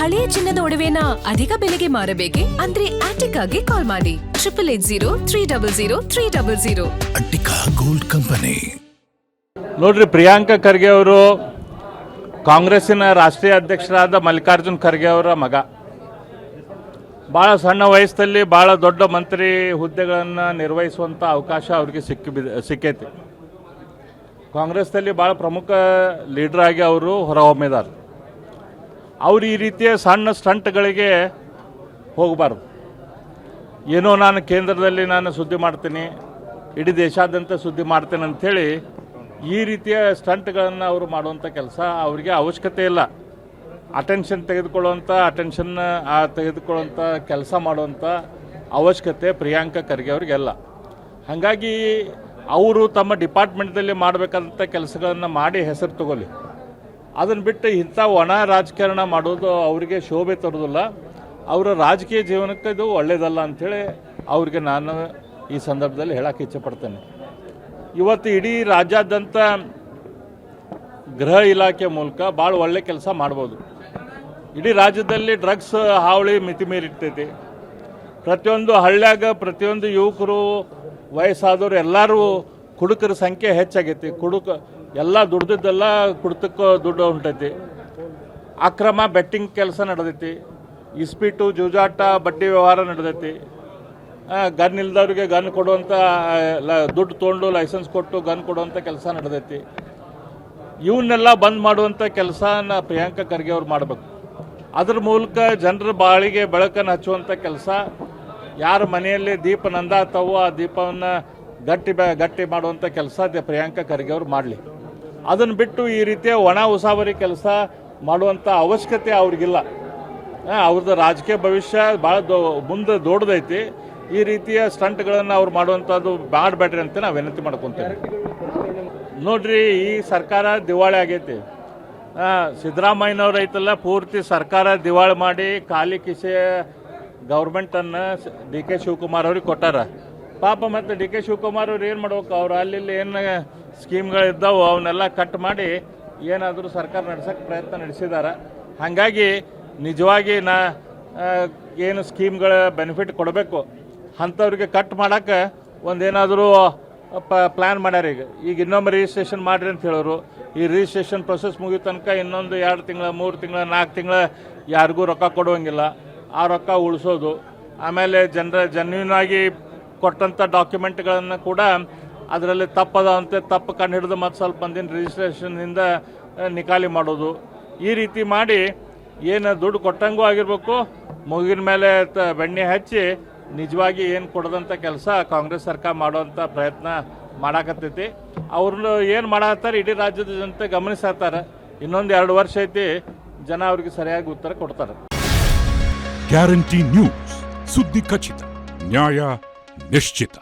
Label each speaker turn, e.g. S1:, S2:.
S1: ಹಳೆಯ ಚಿನ್ನದ ಒಡವೆನ ಅಧಿಕ ಬೆಲೆಗೆ ಮಾರಬೇಕೆ ಅಂದ್ರೆ ಆಟಿಕಾಗೆ ಕಾಲ್ ಮಾಡಿ 8803000300.
S2: Attica gold company.
S3: ನೋಡ್ರಿ, ಪ್ರಿಯಾಂಕಾ ಖರ್ಗೆ ಅವರು ಕಾಂಗ್ರೆಸ್ಸಿನ ರಾಷ್ಟ್ರೀಯ ಅಧ್ಯಕ್ಷರಾದ ಮಲ್ಲಿಕಾರ್ಜುನ್ ಖರ್ಗೆ ಅವರ ಮಗ. ಭಾಳ ಸಣ್ಣ ವಯಸ್ಸಲ್ಲಿ ಭಾಳ ದೊಡ್ಡ ಮಂತ್ರಿ ಹುದ್ದೆಗಳನ್ನು ನಿರ್ವಹಿಸುವಂಥ ಅವಕಾಶ ಅವರಿಗೆ ಸಿಕ್ಕೈತಿ. ಕಾಂಗ್ರೆಸ್ನಲ್ಲಿ ಭಾಳ ಪ್ರಮುಖ ಲೀಡರ್ ಆಗಿ ಅವರು ಹೊರಹೊಮ್ಮಿದ್ದಾರೆ. ಅವರು ಈ ರೀತಿಯ ಸಣ್ಣ ಸ್ಟಂಟ್ಗಳಿಗೆ ಹೋಗಬಾರ್ದು. ಏನೋ ನಾನು ಕೇಂದ್ರದಲ್ಲಿ ನಾನು ಸುದ್ದಿ ಮಾಡ್ತೀನಿ, ಇಡೀ ದೇಶಾದ್ಯಂತ ಸುದ್ದಿ ಮಾಡ್ತೇನೆ ಅಂಥೇಳಿ ಈ ರೀತಿಯ ಸ್ಟಂಟ್ಗಳನ್ನು ಅವರು ಮಾಡುವಂಥ ಕೆಲಸ ಅವರಿಗೆ ಅವಶ್ಯಕತೆ ಇಲ್ಲ. ಅಟೆನ್ಷನ್ ತೆಗೆದುಕೊಳ್ಳುವಂಥ ಕೆಲಸ ಮಾಡುವಂಥ ಅವಶ್ಯಕತೆ ಪ್ರಿಯಾಂಕಾ ಖರ್ಗೆ ಅವ್ರಿಗೆಲ್ಲ. ಹಾಗಾಗಿ ಅವರು ತಮ್ಮ ಡಿಪಾರ್ಟ್ಮೆಂಟ್ದಲ್ಲಿ ಮಾಡಬೇಕಾದಂಥ ಕೆಲಸಗಳನ್ನು ಮಾಡಿ ಹೆಸರು ತಗೊಳ್ಳಿ. ಅದನ್ನು ಬಿಟ್ಟು ಇಂಥ ಒಣ ರಾಜಕಾರಣ ಮಾಡೋದು ಅವರಿಗೆ ಶೋಭೆ ತರೋದಿಲ್ಲ. ಅವರ ರಾಜಕೀಯ ಜೀವನಕ್ಕೆ ಇದು ಒಳ್ಳೆಯದಲ್ಲ ಅಂಥೇಳಿ ಅವ್ರಿಗೆ ನಾನು ಈ ಸಂದರ್ಭದಲ್ಲಿ ಹೇಳಕ್ಕೆ ಇಚ್ಛೆಪಡ್ತೇನೆ. ಇವತ್ತು ಇಡೀ ರಾಜ್ಯಾದ್ಯಂತ ಗೃಹ ಇಲಾಖೆ ಮೂಲಕ ಭಾಳ ಒಳ್ಳೆ ಕೆಲಸ ಮಾಡ್ಬೋದು. ಇಡೀ ರಾಜ್ಯದಲ್ಲಿ ಡ್ರಗ್ಸ್ ಹಾವಳಿ ಮಿತಿ ಮೀರಿರ್ತೈತಿ. ಪ್ರತಿಯೊಂದು ಹಳ್ಳ್ಯಾಗ ಪ್ರತಿಯೊಂದು ಯುವಕರು, ವಯಸ್ಸಾದವರು ಎಲ್ಲರೂ ಕುಡುಕರ ಸಂಖ್ಯೆ ಹೆಚ್ಚಾಗೈತಿ. ಎಲ್ಲ ದುಡ್ದಿದ್ದೆಲ್ಲ ಕುಡ್ತಕ್ಕೆ ದುಡ್ಡು ಹೊಂಟೈತಿ. ಅಕ್ರಮ ಬೆಟ್ಟಿಂಗ್ ಕೆಲಸ ನಡೆದೈತಿ. ಇಸ್ಪೀಟು, ಜೂಜಾಟ, ಬಡ್ಡಿ ವ್ಯವಹಾರ ನಡೆದೈತಿ. ಗನ್ ಇಲ್ದವ್ರಿಗೆ ಗನ್ ಕೊಡುವಂಥ ದುಡ್ಡು ತೊಗೊಂಡು ಲೈಸೆನ್ಸ್ ಕೊಟ್ಟು ಗನ್ ಕೊಡುವಂಥ ಕೆಲಸ ನಡೆದೈತಿ. ಇವನ್ನೆಲ್ಲ ಬಂದ್ ಮಾಡುವಂಥ ಕೆಲಸನ ಪ್ರಿಯಾಂಕಾ ಖರ್ಗೆ ಅವ್ರು ಮಾಡಬೇಕು. ಅದ್ರ ಮೂಲಕ ಜನರ ಬಾಳಿಗೆ ಬೆಳಕನ್ನು ಹಚ್ಚುವಂಥ ಕೆಲಸ, ಯಾರ ಮನೆಯಲ್ಲಿ ದೀಪ ನಂದಾತವೋ ಆ ದೀಪವನ್ನು ಗಟ್ಟಿ ಮಾಡುವಂಥ ಕೆಲಸ ಪ್ರಿಯಾಂಕಾ ಖರ್ಗೆ ಅವ್ರು ಮಾಡಲಿ. ಅದನ್ನು ಬಿಟ್ಟು ಈ ರೀತಿಯ ಒಣ ಉಸಾಬರಿ ಕೆಲಸ ಮಾಡುವಂಥ ಅವಶ್ಯಕತೆ ಅವ್ರಿಗಿಲ್ಲ. ಅವ್ರದ್ದು ರಾಜಕೀಯ ಭವಿಷ್ಯ ಭಾಳ ಮುಂದೆ ದೊಡ್ಡದೈತಿ. ಈ ರೀತಿಯ ಸ್ಟಂಟ್ಗಳನ್ನು ಅವ್ರು ಮಾಡುವಂಥದ್ದು ಮಾಡಬೇಡ್ರಿ ಅಂತ ನಾವು ವಿನಂತಿ ಮಾಡ್ಕೊತೇವೆ. ನೋಡ್ರಿ, ಈ ಸರ್ಕಾರ ದಿವಾಳಿ ಆಗೈತಿ. ಸಿದ್ದರಾಮಯ್ಯನವ್ರು ಐತಲ್ಲ, ಪೂರ್ತಿ ಸರ್ಕಾರ ದಿವಾಳಿ ಮಾಡಿ ಖಾಲಿ ಕಿಸೆಯ ಗೌರ್ಮೆಂಟನ್ನು ಡಿ ಕೆ ಶಿವಕುಮಾರ್ ಅವ್ರಿಗೆ ಕೊಟ್ಟಾರ. ಪಾಪ ಮತ್ತು ಡಿ ಕೆ ಶಿವಕುಮಾರ್ ಅವ್ರು ಏನು ಮಾಡ್ಬೇಕು, ಅವ್ರು ಅಲ್ಲಿ ಏನು ಸ್ಕೀಮ್ಗಳಿದ್ದಾವೆ ಅವನ್ನೆಲ್ಲ ಕಟ್ ಮಾಡಿ ಏನಾದರೂ ಸರ್ಕಾರ ನಡೆಸೋಕ್ಕೆ ಪ್ರಯತ್ನ ನಡೆಸಿದ್ದಾರೆ. ಹಾಗಾಗಿ ನಿಜವಾಗಿ ಏನು ಸ್ಕೀಮ್ಗಳ ಬೆನಿಫಿಟ್ ಕೊಡಬೇಕು ಅಂಥವ್ರಿಗೆ ಕಟ್ ಮಾಡೋಕ್ಕೆ ಒಂದೇನಾದರೂ ಪ್ಲ್ಯಾನ್ ಮಾಡ್ಯಾರ. ಈಗ ಇನ್ನೊಮ್ಮೆ ರಿಜಿಸ್ಟ್ರೇಷನ್ ಮಾಡಿರಿ ಅಂತ ಹೇಳೋರು. ಈ ರಿಜಿಸ್ಟ್ರೇಷನ್ ಪ್ರೊಸೆಸ್ ಮುಗಿದ ತನಕ ಇನ್ನೊಂದು 2 ತಿಂಗಳು, 3 ತಿಂಗಳು, 4 ತಿಂಗಳು ಯಾರಿಗೂ ರೊಕ್ಕ ಕೊಡುವಂಗಿಲ್ಲ. ಆ ರೊಕ್ಕ ಉಳಿಸೋದು, ಆಮೇಲೆ ಜೆನ್ಯೂನ್ ಆಗಿ ಕೊಟ್ಟಂಥ ಡಾಕ್ಯುಮೆಂಟ್ಗಳನ್ನು ಕೂಡ ಅದರಲ್ಲಿ ತಪ್ಪದಂತೆ ತಪ್ಪು ಕಂಡು ಹಿಡಿದು ಮತ್ತು ಸ್ವಲ್ಪ ಮಂದಿನ ರಿಜಿಸ್ಟ್ರೇಷನ್ನಿಂದ ನಿಕಾಲಿ ಮಾಡೋದು. ಈ ರೀತಿ ಮಾಡಿ ಏನು ದುಡ್ಡು ಕೊಟ್ಟಂಗೂ ಆಗಿರಬೇಕು, ಮುಗಿನ ಮೇಲೆ ಬೆಣ್ಣೆ ಹಚ್ಚಿ ನಿಜವಾಗಿ ಏನು ಕೊಡದಂಥ ಕೆಲಸ ಕಾಂಗ್ರೆಸ್ ಸರ್ಕಾರ ಮಾಡುವಂಥ ಪ್ರಯತ್ನ ಮಾಡಾಕತ್ತೈತಿ. ಅವ್ರನ್ನ ಏನು ಮಾಡಾಕತ್ತಾರೆ ಇಡೀ ರಾಜ್ಯದ ಜನತೆ ಗಮನಿಸ್ತಾರೆ. ಇನ್ನೊಂದು 2 ವರ್ಷ ಐತಿ, ಜನ ಅವ್ರಿಗೆ ಸರಿಯಾಗಿ ಉತ್ತರ ಕೊಡ್ತಾರೆ.
S2: ಗ್ಯಾರಂಟಿ ನ್ಯೂಸ್, ಸುದ್ದಿ ಖಚಿತ, ನ್ಯಾಯ ನಿಶ್ಚಿತ.